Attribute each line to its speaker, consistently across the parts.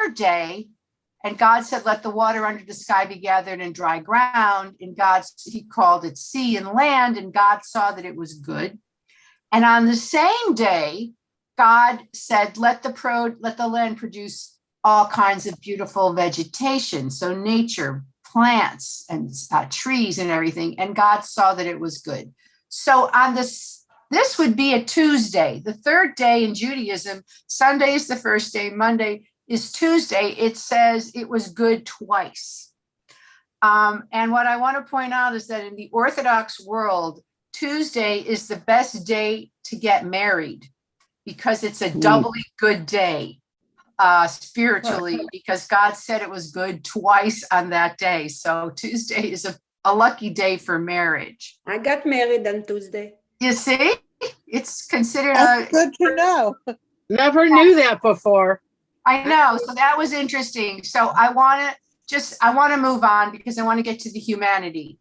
Speaker 1: third day, and God said, let the water under the sky be gathered in dry ground. And he called it sea and land, and God saw that it was good. And on the same day, God said, let the land produce all kinds of beautiful vegetation. So nature, plants, and trees and everything. And God saw that it was good. So on this would be a Tuesday, the third day in Judaism. Sunday is the first day, Monday is Tuesday. It says it was good twice. And what I want to point out is that in the Orthodox world, Tuesday is the best day to get married because it's a doubly good day spiritually, because God said it was good twice on that day. So Tuesday is a lucky day for marriage.
Speaker 2: I got married on Tuesday.
Speaker 1: You see, it's considered
Speaker 3: good to know.
Speaker 4: Never knew that before.
Speaker 1: I know. So that was interesting. So I want to move on because I want to get to the humanity.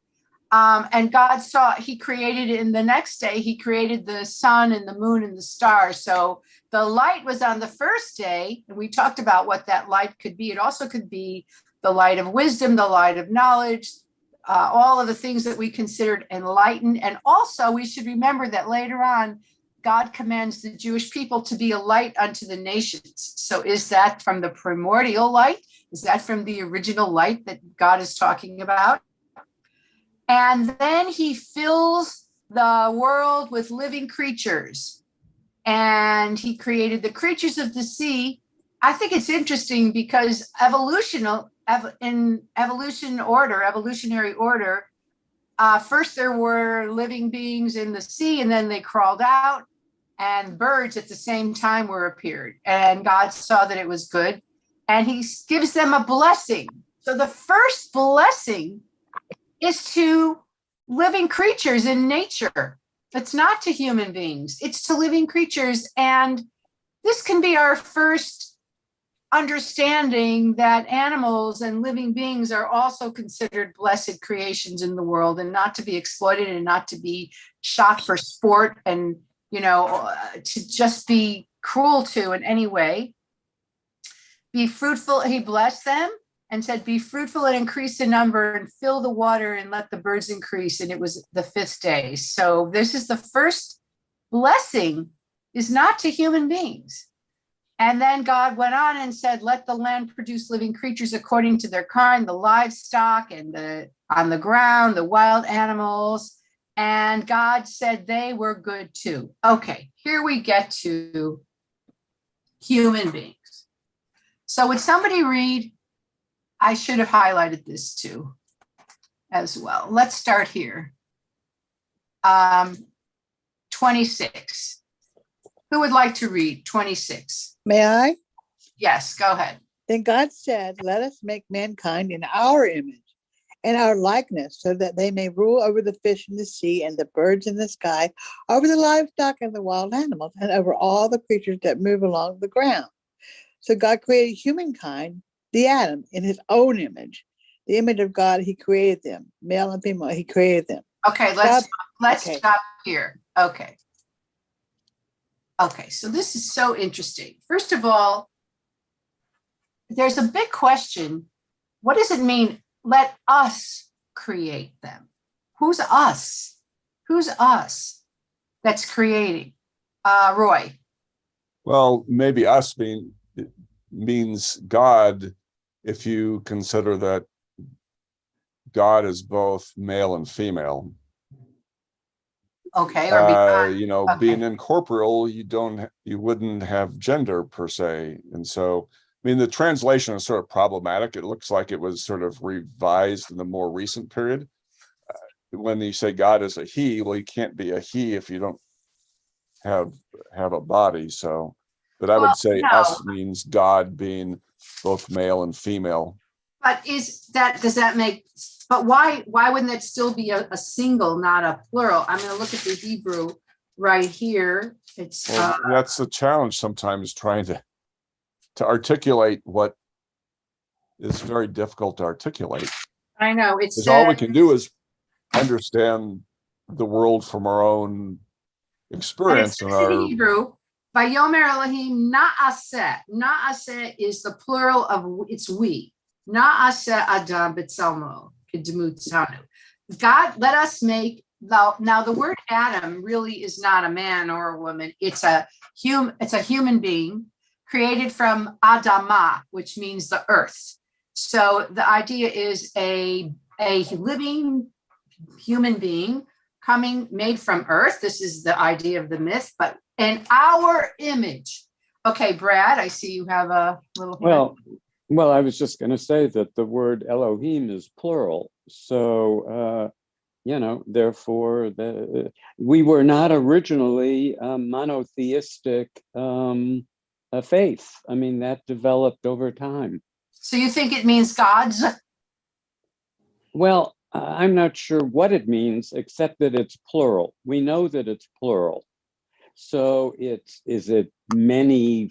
Speaker 1: And God he created it in the next day, he created the sun and the moon and the stars. So the light was on the first day, and we talked about what that light could be. It also could be the light of wisdom, the light of knowledge, all of the things that we considered enlightened. And also we should remember that later on, God commands the Jewish people to be a light unto the nations. So is that from the primordial light? Is that from the original light that God is talking about? And then he fills the world with living creatures. And he created the creatures of the sea. I think it's interesting because in evolutionary order, first there were living beings in the sea, and then they crawled out, and birds at the same time appeared. And God saw that it was good, and he gives them a blessing. So the first blessing is to living creatures in nature. It's not to human beings, it's to living creatures. And this can be our first understanding that animals and living beings are also considered blessed creations in the world, and not to be exploited and not to be shot for sport and, to just be cruel to in any way. Be fruitful. He blessed them and said, be fruitful and increase in number and fill the water and let the birds increase. And it was the fifth day. So this is the first blessing, is not to human beings. And then God went on and said, let the land produce living creatures according to their kind, the livestock and on the ground, the wild animals. And God said they were good too. Okay, here we get to human beings. So would somebody read? I should have highlighted this too as well. Let's start here. 26. Who would like to read 26?
Speaker 3: May I?
Speaker 1: Yes, go ahead.
Speaker 3: Then God said, let us make mankind in our image and our likeness, so that they may rule over the fish in the sea and the birds in the sky, over the livestock and the wild animals, and over all the creatures that move along the ground. So God created humankind, the Adam, in his own image. The image of God, he created them. Male and female, he created them.
Speaker 1: Okay, let's stop here. Okay, so this is so interesting. First of all, there's a big question. What does it mean, let us create them? Who's us? Who's us that's creating? Roy.
Speaker 5: Well, maybe us means God, if you consider that God is both male and female.
Speaker 1: Okay.
Speaker 5: Being incorporeal, you wouldn't have gender per se. And so, the translation is sort of problematic. It looks like it was sort of revised in the more recent period. When you say God is a he, well, you can't be a he if you don't have a body. So, but I would say us means God being both male and female.
Speaker 1: But why wouldn't that still be a single, not a plural? I'm going to look at the Hebrew right here.
Speaker 5: That's the challenge sometimes, trying to articulate what is very difficult to articulate.
Speaker 1: I know.
Speaker 5: Because all we can do is understand the world from our own experience.
Speaker 1: And it's in Hebrew. Vayomer Elohim na'aseh. Na'aseh is the plural of it's we. Na'aseh Adam b'tzelmo k'dmutzanu. God, let us make. Now the word Adam really is not a man or a woman. It's a human being created from Adamah, which means the earth. So the idea is a living human being made from earth. This is the idea of the myth, but in our image. Okay, Brad, I see you have a little hand.
Speaker 6: Well, I was just going to say that the word Elohim is plural. So, therefore, we were not originally a monotheistic faith. I mean, that developed over time.
Speaker 1: So you think it means gods?
Speaker 6: Well, I'm not sure what it means, except that it's plural. We know that it's plural. So is it many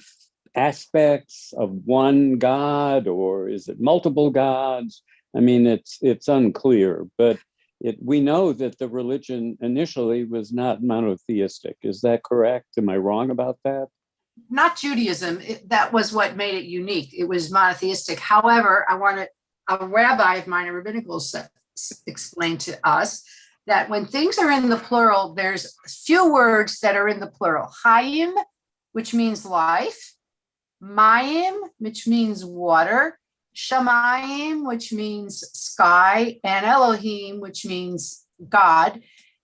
Speaker 6: aspects of one God, or is it multiple gods? I mean, it's unclear, but we know that the religion initially was not monotheistic. Is that correct? Am I wrong about that?
Speaker 1: Not Judaism. That was what made it unique. It was monotheistic. However, a rabbi of mine, a rabbinical, explained to us that when things are in the plural, there's few words that are in the plural. Chaim, which means life. Mayim, which means water. Shamayim, which means sky. And Elohim, which means God.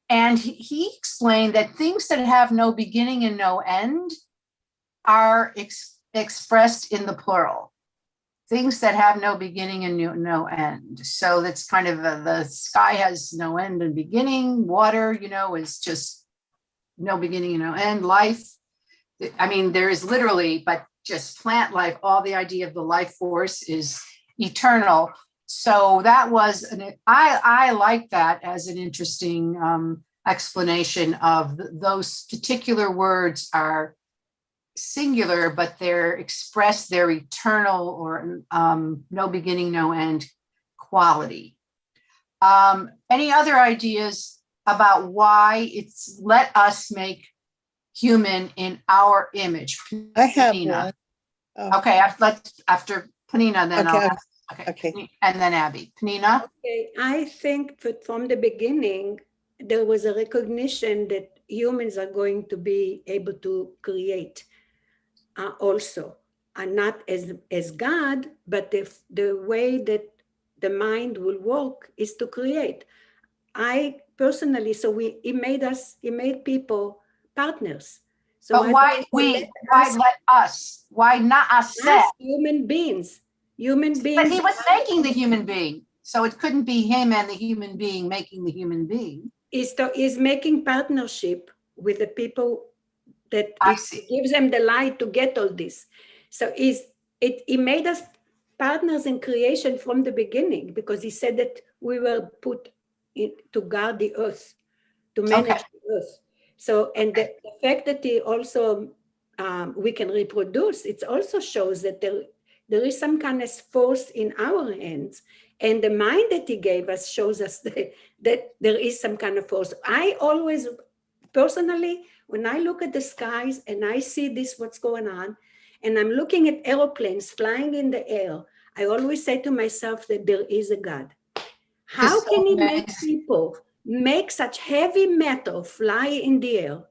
Speaker 1: And he explained that things that have no beginning and no end are expressed in the plural. Things that have no beginning and no end. So that's kind of the sky has no end and beginning. Water, is just no beginning and no end. Life, I mean, there is literally, but just plant life, all the idea of the life force is eternal. So that was, I like that as an interesting explanation of those particular words are singular, but they're eternal or no beginning, no end quality. Any other ideas about why it's let us make human in our image?
Speaker 3: I have
Speaker 1: Penina.
Speaker 3: one. Oh.
Speaker 1: Okay, after Penina, then
Speaker 3: Okay,
Speaker 1: I'll ask.
Speaker 3: okay.
Speaker 1: And then Abby. Penina?
Speaker 2: Okay, I think that from the beginning, there was a recognition that humans are going to be able to create also, and not as God, but the way that the mind will work is to create. I personally, he made people partners. So
Speaker 1: But why let us? Why not us?
Speaker 2: Human beings.
Speaker 1: But he was making the human being. So it couldn't be him and the human being making the human being.
Speaker 2: Is making partnership with the people that gives them the light to get all this. So he made us partners in creation from the beginning, because he said that we were put to guard the earth, to manage the earth. So, and the fact that he also, we can reproduce, it also shows that there is some kind of force in our hands. And the mind that he gave us shows us that there is some kind of force. I always, personally, when I look at the skies and I see what's going on, and I'm looking at airplanes flying in the air, I always say to myself that there is a God. How can he make people make such heavy metal fly in the air?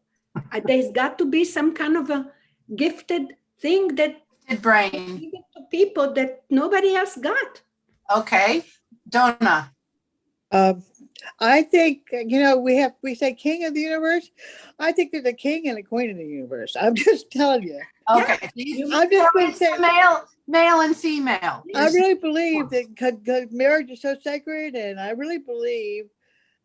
Speaker 2: There's got to be some kind of a gifted thing that
Speaker 1: brain
Speaker 2: to people that nobody else got.
Speaker 1: Okay, Donna.
Speaker 3: I think, we say king of the universe. I think there's a king and a queen in the universe. I'm just telling you.
Speaker 1: Okay.
Speaker 3: I'm just going to say
Speaker 1: male and female.
Speaker 3: I really believe that marriage is so sacred, and I really believe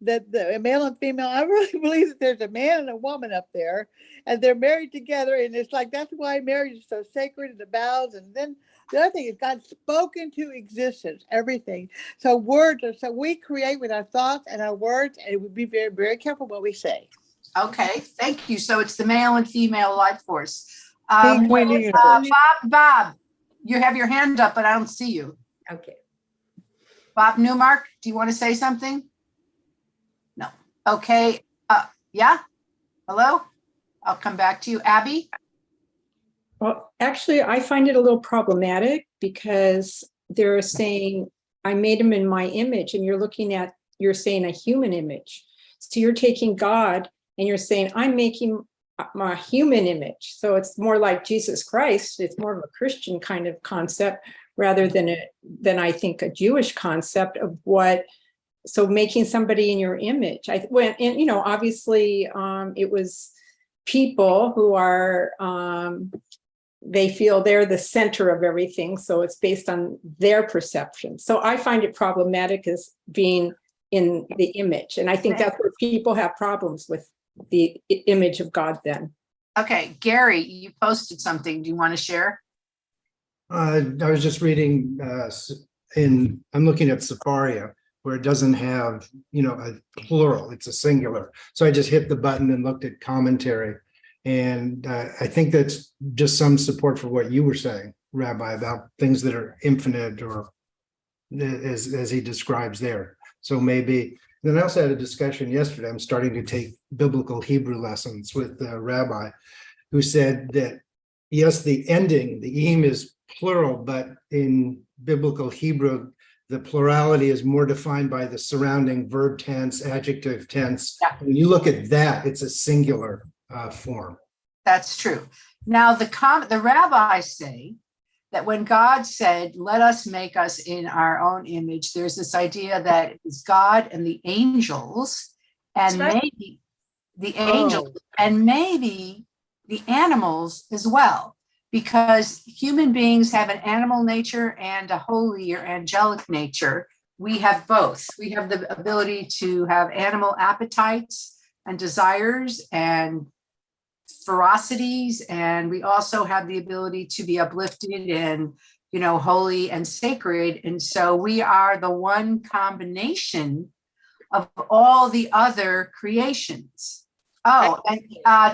Speaker 3: that the male and female, I really believe that there's a man and a woman up there, and they're married together, and it's like, that's why marriage is so sacred, and the vows. And then the other thing is God spoken to existence, everything. So we create with our thoughts and our words, and we be very, very careful what we say.
Speaker 1: Okay, thank you. So it's the male and female life force. Bob, you have your hand up, but I don't see you.
Speaker 2: Okay.
Speaker 1: Bob Newmark, do you want to say something? No. Okay. Yeah. Hello. I'll come back to you. Abby.
Speaker 2: Well, actually, I find it a little problematic because they're saying, I made him in my image, and you're saying a human image. So you're taking God and you're saying, I'm making my human image. So it's more like Jesus Christ. It's more of a Christian kind of concept rather than I think a Jewish concept of what. So making somebody in your image. Obviously it was people who are, they feel they're the center of everything. So it's based on their perception. So I find it problematic as being in the image. And I think that's where people have problems with the image of God then.
Speaker 1: Okay, Gary, you posted something. Do you want to share?
Speaker 7: I was just reading I'm looking at Sefaria, where it doesn't have, a plural, it's a singular. So I just hit the button and looked at commentary. And I think that's just some support for what you were saying, Rabbi, about things that are infinite, or as he describes there. So maybe, then I also had a discussion yesterday. I'm starting to take biblical Hebrew lessons with the rabbi who said that, yes, the ending, the eem is plural, but in biblical Hebrew, the plurality is more defined by the surrounding verb tense, adjective tense.
Speaker 1: Yeah.
Speaker 7: When you look at that, it's a singular form.
Speaker 1: That's true. Now, the rabbis say that when God said, let us make us in our own image, there's this idea that it's God and the angels, and maybe the angels, and maybe the animals as well, because human beings have an animal nature and a holy or angelic nature. We have both. We have the ability to have animal appetites and desires and ferocities, and we also have the ability to be uplifted and holy and sacred. And so we are the one combination of all the other creations. Oh, and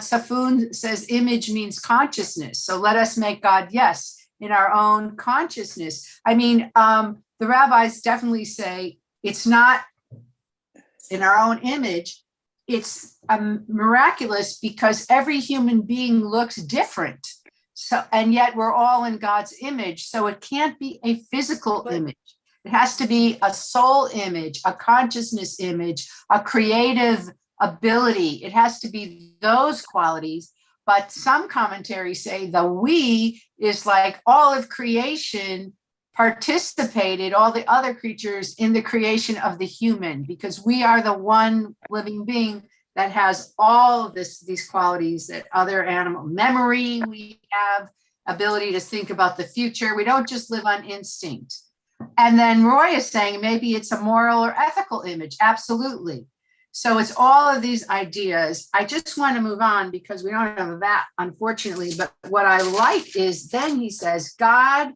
Speaker 1: Safun says image means consciousness. So let us make God, yes, in our own consciousness. I mean, the rabbis definitely say it's not in our own image. It's miraculous because every human being looks different. So, and yet we're all in God's image. So it can't be a physical image. It has to be a soul image, a consciousness image, a creative ability. It has to be those qualities. But some commentaries say the we is like all of creation participated, all the other creatures, in the creation of the human, because we are the one living being that has all of these qualities that other animal memory, we have ability to think about the future. We don't just live on instinct. And then Roy is saying maybe it's a moral or ethical image. Absolutely. So it's all of these ideas. I just want to move on because we don't have that, unfortunately. But what I like is then he says, God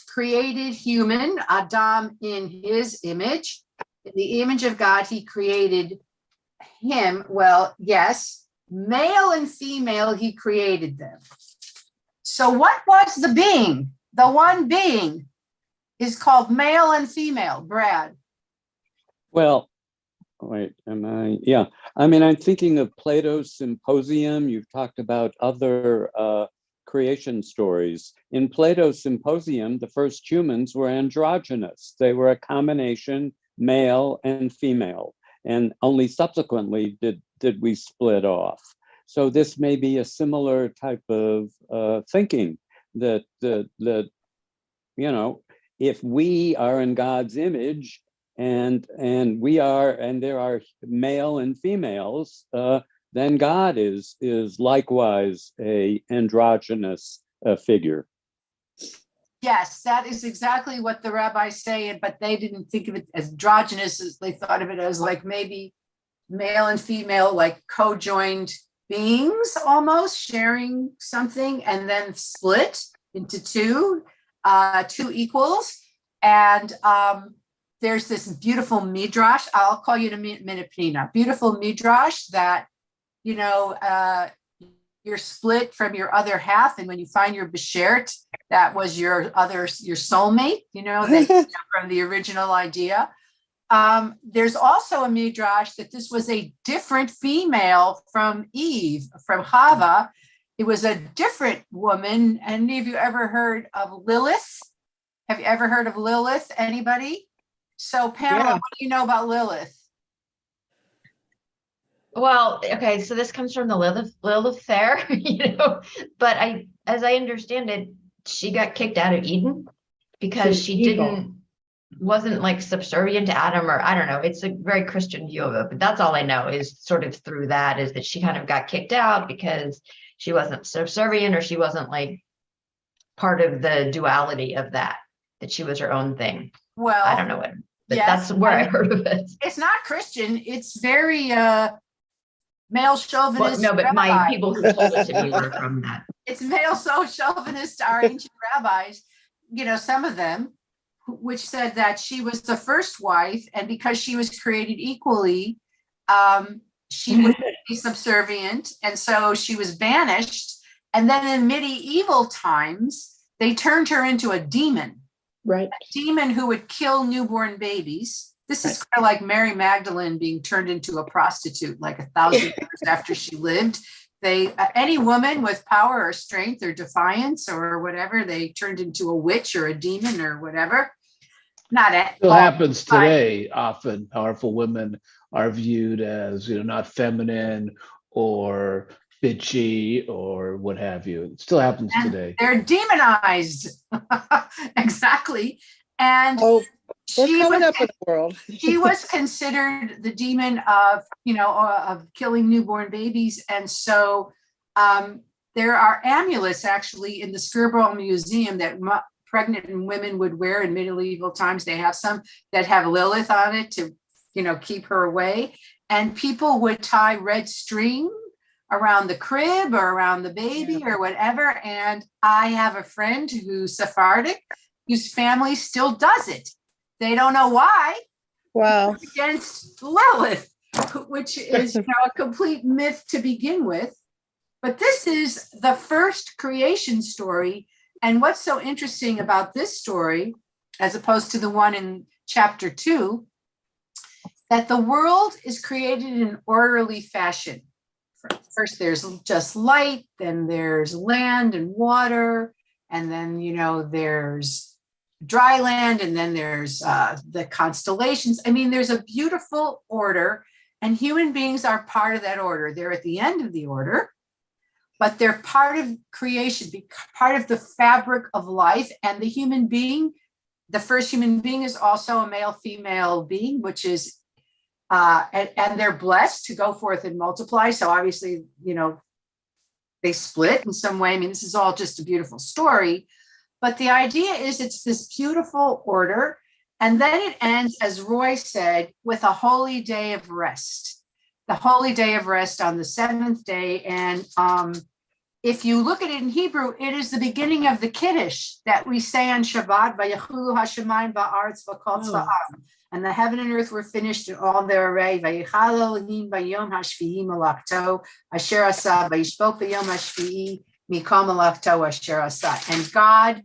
Speaker 1: created human, Adam, in his image. In the image of God, he created him. Well, yes, male and female, he created them. So what was the being? The one being is called male and female, Brad.
Speaker 6: Well, wait, yeah. I mean, I'm thinking of Plato's Symposium. You've talked about other creation stories. In Plato's Symposium, the first humans were androgynous. They were a combination male and female, and only subsequently did we split off. So this may be a similar type of thinking that if we are in God's image and there are male and females, then God is likewise a androgynous figure.
Speaker 1: Yes, that is exactly what the rabbis say, but they didn't think of it as androgynous. They thought of it as like maybe male and female, like co-joined beings, almost sharing something, and then split into two equals. And there's this beautiful midrash. I'll call you in a minute, Pnina. Beautiful midrash that you're split from your other half, and when you find your beshert, that was your soulmate, from the original idea. There's also a midrash that this was a different female from Eve, from Chava, it was a different woman. Any of you ever heard of Lilith? Have you ever heard of Lilith? Anybody? So Pamela,
Speaker 4: Yeah.
Speaker 1: what do you know about Lilith?
Speaker 8: Well, okay, so this comes from the Lilith fair, but as I understand it, she got kicked out of Eden because
Speaker 2: She's
Speaker 8: she
Speaker 2: evil.
Speaker 8: wasn't like subservient to Adam, or I don't know. It's a very Christian view of it, but that's all I know is sort of through that, is that she kind of got kicked out because she wasn't subservient, or she wasn't like part of the duality of that she was her own thing.
Speaker 1: Well,
Speaker 8: I don't know what, but
Speaker 1: yes,
Speaker 8: that's where I heard of it.
Speaker 1: it's not Christian. It's very male chauvinist.
Speaker 8: Well, no, but my
Speaker 1: rabbi.
Speaker 8: people who told it to me were from that.
Speaker 1: It's male so chauvinist, our ancient rabbis, some of them, which said that she was the first wife, and because she was created equally, she would be subservient, and so she was banished. And then in medieval times, they turned her into a demon.
Speaker 2: Right.
Speaker 1: A demon who would kill newborn babies. This is kind of like Mary Magdalene being turned into a prostitute like 1,000 years after she lived. They any woman with power or strength or defiance or whatever, they turned into a witch or a demon or whatever. Not at
Speaker 9: Still
Speaker 1: all.
Speaker 9: happens today. Often powerful women are viewed as, not feminine or bitchy or what have you. It still happens
Speaker 1: And
Speaker 9: today.
Speaker 1: they're demonized. Exactly. And
Speaker 3: We're
Speaker 1: she
Speaker 3: coming
Speaker 1: was,
Speaker 3: up in the world.
Speaker 1: she was considered the demon of, of killing newborn babies. And so there are amulets actually in the Skirball Museum that pregnant women would wear in medieval times. They have some that have Lilith on it to, keep her away. And people would tie red string around the crib or around the baby or whatever. And I have a friend who's Sephardic, whose family still does it. They don't know why.
Speaker 3: Wow.
Speaker 1: Against Lilith, which is a complete myth to begin with. But this is the first creation story. And what's so interesting about this story, as opposed to the one in chapter 2, that the world is created in an orderly fashion. First, there's just light, then there's land and water, and then, there's dry land, and then there's the constellations. I mean, there's a beautiful order, and human beings are part of that order. They're at the end of the order, but they're part of creation, part of the fabric of life. And the human being, the first human being, is also a male-female being, which is and they're blessed to go forth and multiply. So obviously, they split in some way. I mean, this is all just a beautiful story, but the idea is it's this beautiful order. And then it ends, as Roy said, with a holy day of rest, the holy day of rest on the seventh day. And if you look at it in Hebrew, it is the beginning of the Kiddush that we say on Shabbat, Vayechulu hashamayim va'aretz v'kol tzva'am. And the heaven and earth were finished in all their array. Vayichal Elohim bayom hashvi'i malakto asher asa vayishbok bayom hashvi'i mikol malakto asher asa. And God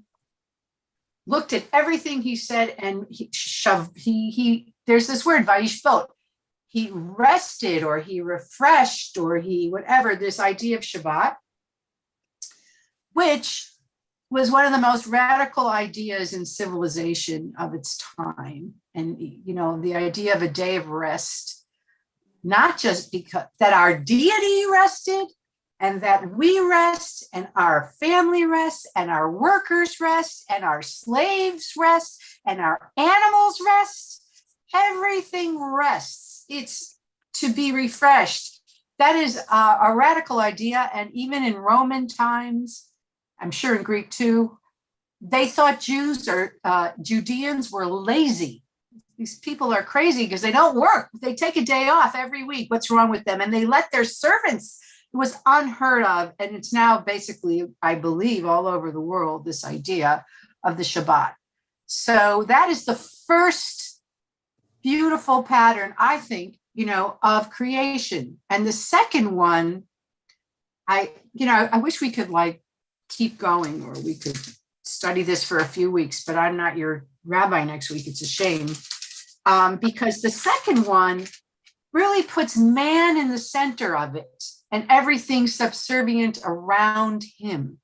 Speaker 1: looked at everything he said, and he there's this word vayishbok. He rested, or he refreshed, or he whatever, this idea of Shabbat, which was one of the most radical ideas in civilization of its time. And, the idea of a day of rest, not just because that our deity rested and that we rest and our family rests and our workers rest and our slaves rest and our animals rest. Everything rests. It's to be refreshed. That is a radical idea. And even in Roman times, I'm sure in Greek too, they thought Jews or Judeans were lazy. These people are crazy because they don't work. They take a day off every week. What's wrong with them? And they let their servants. It was unheard of. And it's now basically, I believe, all over the world, this idea of the Shabbat. So that is the first beautiful pattern, I think, of creation. And the second one, I wish we could keep going, or we could study this for a few weeks, but I'm not your rabbi next week. It's a shame. Because the second one really puts man in the center of it. and everything subservient around him.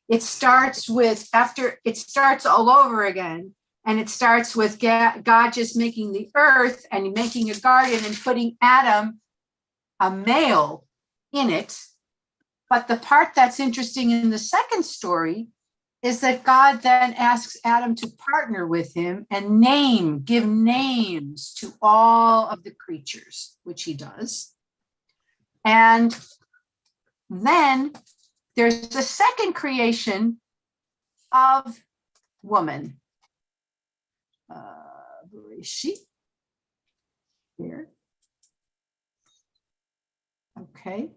Speaker 1: It starts all over again. And it starts with God just making the earth and making a garden and putting Adam, a male, in it. But the part that's interesting in the second story is that God then asks Adam to partner with him and give names to all of the creatures, which he does. And then there's the second creation of woman. Bereshit. Here. Okay.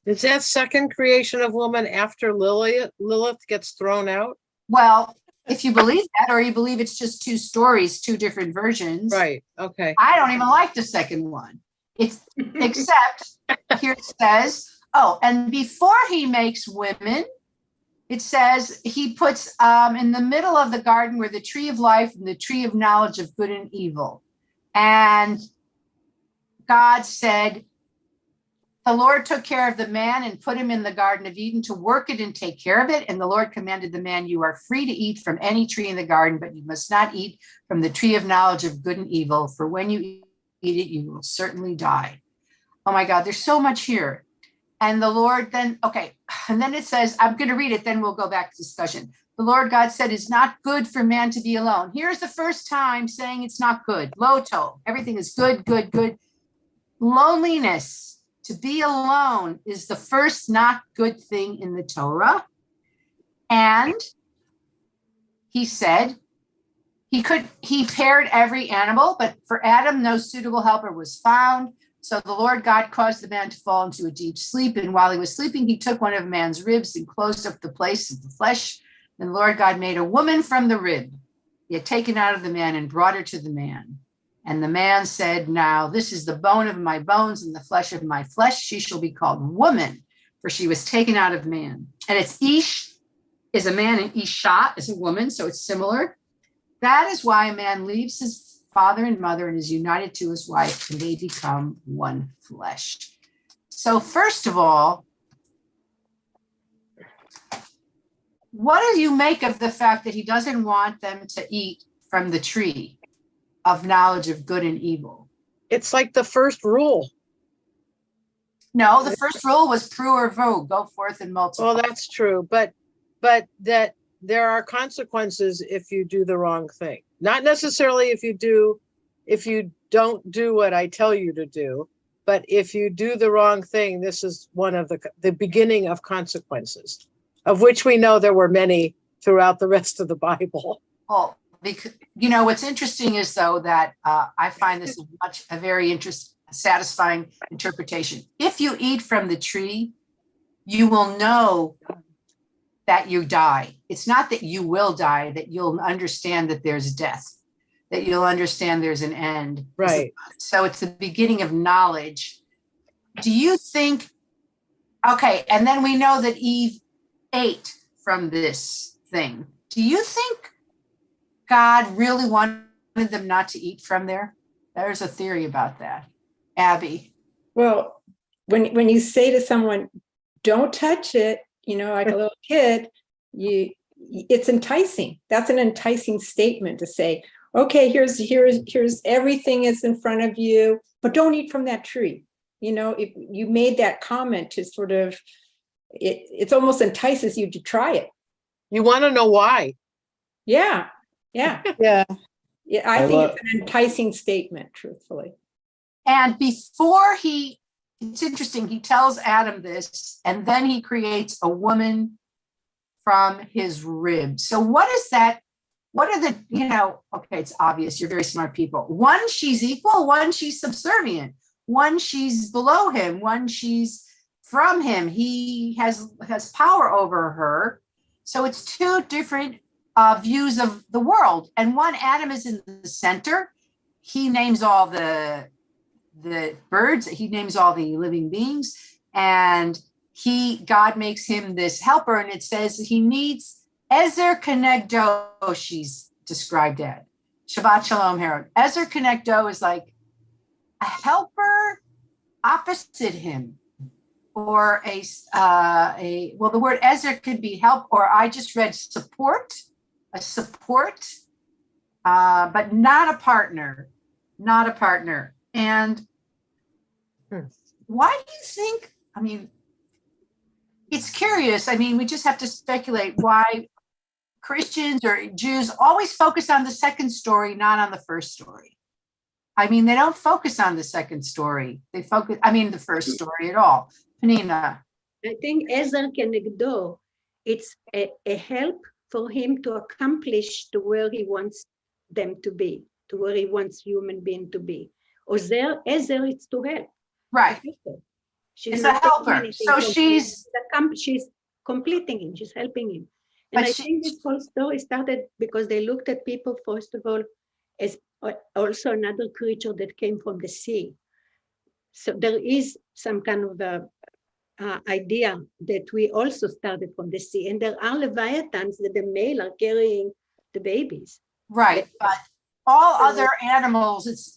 Speaker 4: Is that second creation of woman after Lilith gets thrown out?
Speaker 1: Well, if you believe that, or you believe it's just two stories, two different versions.
Speaker 4: Right. Okay.
Speaker 1: I don't even like the second one. It's except here it says, and before he makes women, it says he puts in the middle of the garden where the tree of life and the tree of knowledge of good and evil. And God said, the Lord took care of the man and put him in the Garden of Eden to work it and take care of it. And the Lord commanded the man, you are free to eat from any tree in the garden, but you must not eat from the tree of knowledge of good and evil. For when you eat it, you will certainly die. Oh my God, there's so much here. And the Lord then, and then it says, I'm going to read it, then we'll go back to discussion. The Lord God said, it's not good for man to be alone. Here's the first time saying it's not good. Loto, everything is good, good, good. Loneliness. To be alone is the first not good thing in the Torah. And he said he paired every animal, but for Adam, no suitable helper was found. So the Lord God caused the man to fall into a deep sleep. And while he was sleeping, he took one of man's ribs and closed up the place of the flesh. And the Lord God made a woman from the rib he had taken out of the man and brought her to the man. And the man said, now this is the bone of my bones and the flesh of my flesh. She shall be called woman, for she was taken out of man. And it's Ish is a man and Isha is a woman, so it's similar. That is why a man leaves his father and mother and is united to his wife, and they become one flesh. So first of all, what do you make of the fact that he doesn't want them to eat from the tree of knowledge of good and evil?
Speaker 4: It's like the first rule.
Speaker 1: No, the first rule was pru or vo, go forth and multiply.
Speaker 4: Well, that's true, but that there are consequences if you do the wrong thing. Not necessarily if you don't do what I tell you to do, but if you do the wrong thing, this is one of the beginning of consequences, of which we know there were many throughout the rest of the Bible.
Speaker 1: Well, because what's interesting is though that I find this a very satisfying interpretation. If you eat from the tree, you will know that you die. It's not that you will die, that you'll understand that there's death, that you'll understand there's an end.
Speaker 4: Right.
Speaker 1: So it's the beginning of knowledge. Do you think, and then we know that Eve ate from this thing. Do you think God really wanted them not to eat from there? There's a theory about that. Abby.
Speaker 2: Well, when you say to someone, don't touch it, like a little kid, it's enticing. That's an enticing statement to say, okay, here's everything is in front of you, but don't eat from that tree. If you made that comment to sort of, it almost entices you to try it.
Speaker 4: You want to know why?
Speaker 2: Yeah.
Speaker 3: Yeah.
Speaker 2: I think it's an enticing statement, truthfully.
Speaker 1: And before it's interesting, he tells Adam this, and then he creates a woman from his rib. So what is that? What are the, it's obvious, you're very smart people. One, she's equal, one, she's subservient, one, she's below him, one, she's from him. He has power over her. So it's two different views of the world. And one, Adam is in the center. He names all the birds, he names all the living beings, and God makes him this helper, and it says he needs Ezer Kenegdo, she's described as. Shabbat Shalom, Herod. Ezer Kenegdo is like a helper opposite him, or well, the word Ezer could be help, or I just read support, a support, but not a partner, not a partner. And why do you think, I mean, it's curious. I mean, we just have to speculate why Christians or Jews always focus on the second story, not on the first story. I mean, they don't focus on the second story. They focus, I mean, the first story at all. Penina.
Speaker 2: I think Ezer Kenegdo, it's a help for him to accomplish to where he wants them to be, to where he wants human being to be. Ezer, it's to help.
Speaker 1: Right.
Speaker 2: She's
Speaker 1: a helper. So she's
Speaker 2: completing him, she's helping him. And I think this whole story started because they looked at people, first of all, as also another creature that came from the sea. So there is some kind of idea that we also started from the sea. And there are leviathans that the male are carrying the babies.
Speaker 1: Right, but all other animals, it's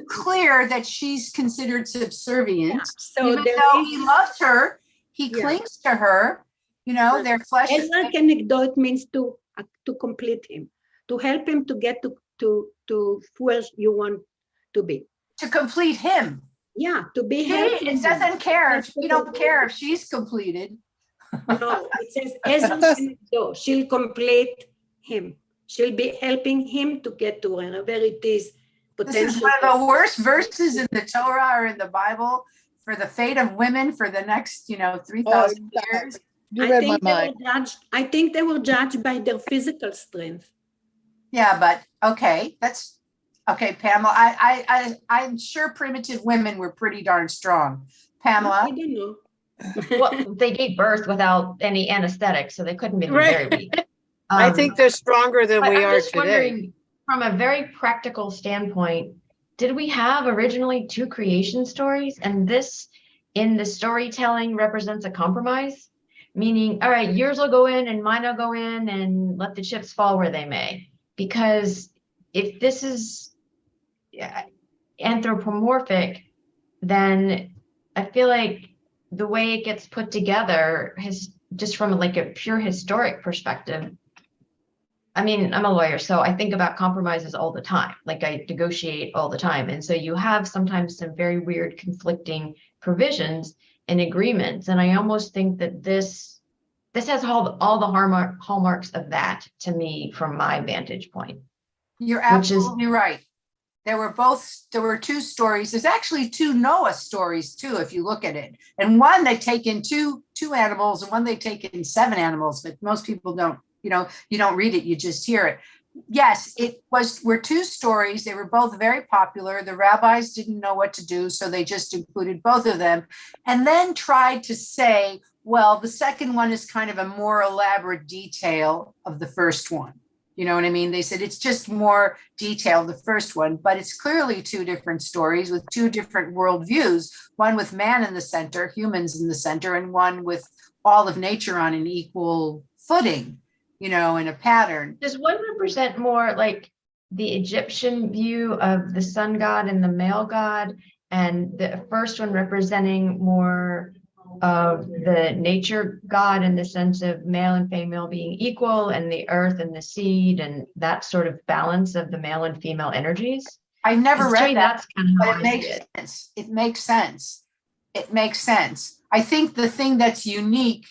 Speaker 1: clear that she's considered subservient. Yeah. So even though he loves her, he clings to her. You know, their flesh.
Speaker 2: Ezer Kenegdo means to complete him, to help him to get to where you want to be.
Speaker 1: To complete him.
Speaker 2: Yeah, to be
Speaker 1: helped. It doesn't care. We don't care if she's completed.
Speaker 2: No, it says Ezer Kenegdo. She'll complete him. She'll be helping him to get to wherever it is.
Speaker 1: This is one of the worst verses in the Torah or in the Bible for the fate of women for the next, 3,000 years.
Speaker 3: You read my mind.
Speaker 2: I think they were judged by their physical strength.
Speaker 1: Yeah, but okay, Pamela. I'm sure primitive women were pretty darn strong. Pamela.
Speaker 2: I don't know.
Speaker 8: Well, they gave birth without any anesthetic, so they couldn't be very weak.
Speaker 4: I think they're stronger than we are
Speaker 8: just today. From a very practical standpoint, did we have originally 2 creation stories? And this, in the storytelling, represents a compromise? Meaning, all right, yours will go in and mine will go in and let the chips fall where they may. Because if this is anthropomorphic, then I feel like the way it gets put together has, just from like a pure historic perspective, I mean, I'm a lawyer, so I think about compromises all the time. Like I negotiate all the time. And so you have sometimes some very weird conflicting provisions and agreements. And I almost think that this has all the hallmarks of that to me from my vantage point.
Speaker 1: You're absolutely right. There were 2 stories. There's actually 2 Noah stories too, if you look at it. And one they take in two animals and one they take in 7 animals, but most people don't. You don't read it, you just hear it. Yes, were 2 stories. They were both very popular. The rabbis didn't know what to do, so they just included both of them and then tried to say, well, the second one is kind of a more elaborate detail of the first one. You know what I mean? They said it's just more detailed, the first one, but it's clearly 2 different stories with 2 different worldviews, one with man in the center, humans in the center, and one with all of nature on an equal footing. In a pattern.
Speaker 8: Does one represent more like the Egyptian view of the sun god and the male god, and the first one representing more of the nature god in the sense of male and female being equal, and the earth and the seed and that sort of balance of the male and female energies?
Speaker 1: I never read that,
Speaker 8: that's kind of
Speaker 1: but it makes sense. It makes sense. It makes sense. I think the thing that's unique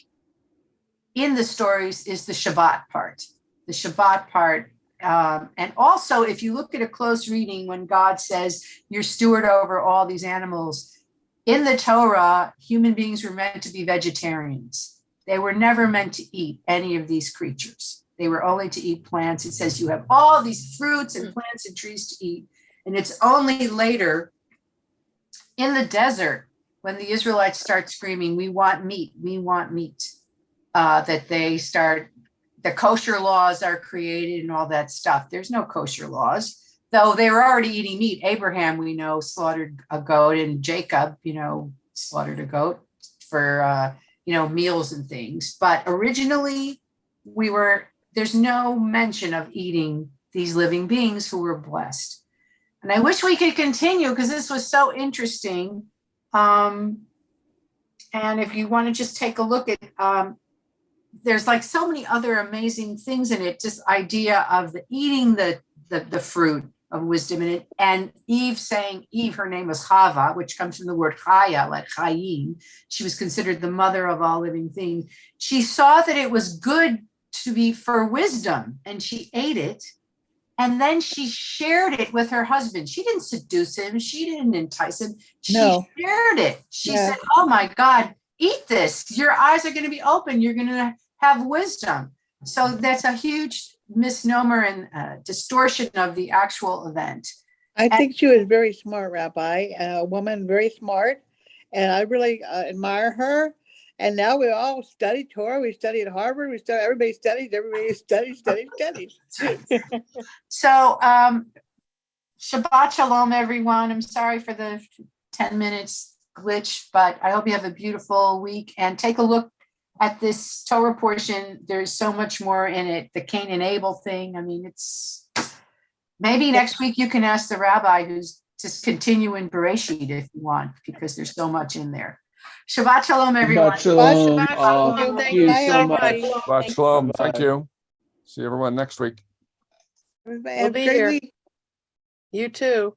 Speaker 1: in the stories is the Shabbat part. The Shabbat part. And also, if you look at a close reading, when God says, you're steward over all these animals, in the Torah, human beings were meant to be vegetarians. They were never meant to eat any of these creatures. They were only to eat plants. It says you have all these fruits and plants and trees to eat. And it's only later in the desert, when the Israelites start screaming, we want meat, that they start, the kosher laws are created and all that stuff. There's no kosher laws, though they were already eating meat. Abraham, we know, slaughtered a goat, and Jacob, slaughtered a goat for, meals and things. But originally there's no mention of eating these living beings who were blessed. And I wish we could continue because this was so interesting. And if you want to just take a look at, there's like so many other amazing things in it. This idea of eating the fruit of wisdom in it, and Eve saying, Eve, her name was Chava, which comes from the word Chaya, like Chayim. She was considered the mother of all living things. She saw that it was good to be for wisdom, and she ate it. And then she shared it with her husband. She didn't seduce him. She didn't entice him. She shared it. She said, oh my God, eat this. Your eyes are going to be open. You're going to have wisdom. So that's a huge misnomer and distortion of the actual event.
Speaker 3: I think she was very smart, Rabbi, a woman very smart. And I really admire her. And now we all study Torah. We study at Harvard. Everybody studies.
Speaker 1: So Shabbat Shalom, everyone. I'm sorry for the 10 minutes glitch, but I hope you have a beautiful week. And take a look at this Torah portion. There's so much more in it. The Cain and Abel thing. I mean, it's maybe next week you can ask the rabbi who's just continue in Bereshit if you want, because there's so much in there. Shabbat Shalom, everyone.
Speaker 9: Shabbat Shalom.
Speaker 4: Shabbat Shalom.
Speaker 9: Thank you so much.
Speaker 5: Shabbat Shalom. Thank you. See everyone next week.
Speaker 4: We'll be here. You too.